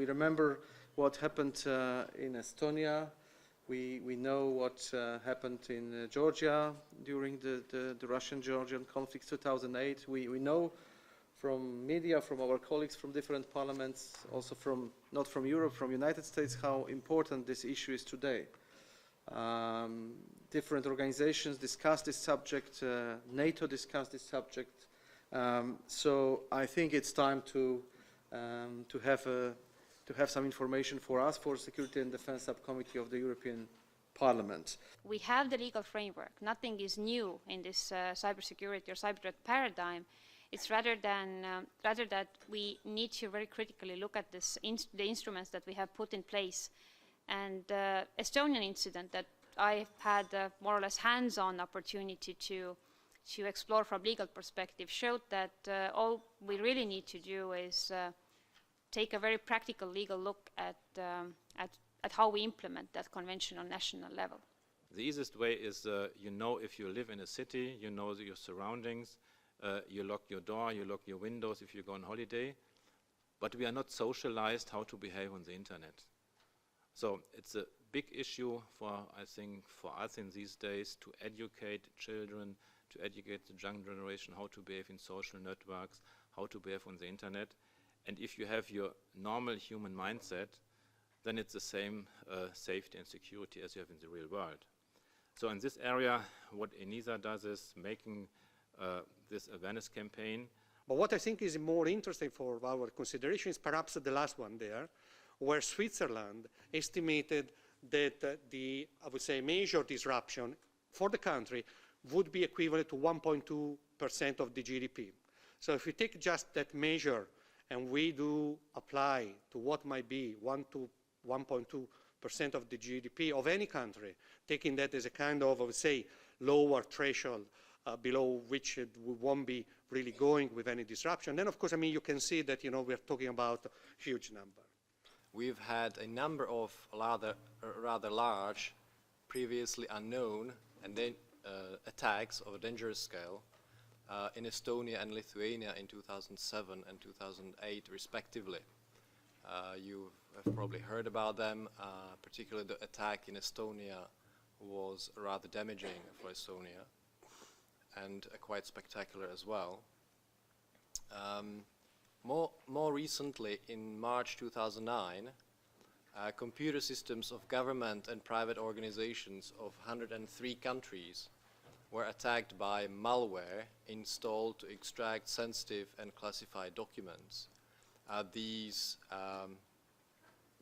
remember what happened in Estonia. We know what happened in Georgia during the Russian-Georgian conflict 2008. We know from media, from our colleagues from different parliaments, also from, not from Europe, from United States, how important this issue is today. Different organizations discuss this subject, NATO discussed this subject, so I think it's time to have some information for us, for Security and Defense Subcommittee of the European Parliament. We have the legal framework. Nothing is new in this cybersecurity or cyber threat paradigm. It's rather that we need to very critically look at the instruments that we have put in place. And the Estonian incident that I've had more or less hands-on opportunity to explore from legal perspective showed that all we really need to do is take a very practical legal look at how we implement that convention on national level. The easiest way is, you know, if you live in a city, you know your surroundings, you lock your door, you lock your windows if you go on holiday, but we are not socialized how to behave on the internet. So it's a big issue for, I think, for us in these days to educate children, to educate the young generation how to behave in social networks, how to behave on the internet. And if you have your normal human mindset, then it's the same safety and security as you have in the real world. So in this area, what ENISA does is making this awareness campaign. But what I think is more interesting for our consideration is perhaps the last one there, where Switzerland estimated that the, I would say, major disruption for the country would be equivalent to 1.2% of the GDP. So if we take just that measure and we do apply to what might be 1 to 1.2% of the GDP of any country, taking that as a kind of, I would say, lower threshold below which we won't be really going with any disruption, then of course, I mean, you can see that, you know, we're talking about a huge number. We've had a number of rather large, previously unknown, and then attacks of a dangerous scale in Estonia and Lithuania in 2007 and 2008 respectively. You have probably heard about them, particularly the attack in Estonia was rather damaging for Estonia and quite spectacular as well. More recently, in March 2009, computer systems of government and private organizations of 103 countries were attacked by malware installed to extract sensitive and classified documents. These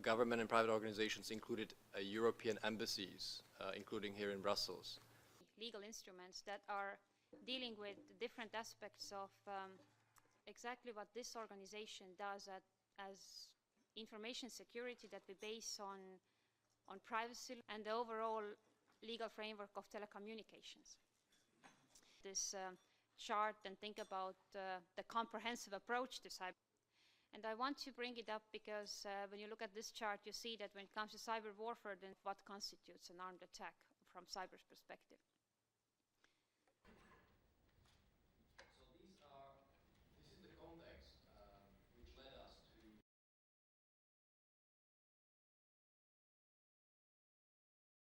government and private organizations included European embassies, including here in Brussels. Legal instruments that are dealing with different aspects of exactly what this organization does as information security that we base on privacy and the overall legal framework of telecommunications. This chart and think about the comprehensive approach to cyber. And I want to bring it up because when you look at this chart, you see that when it comes to cyber warfare, then what constitutes an armed attack from cyber's perspective.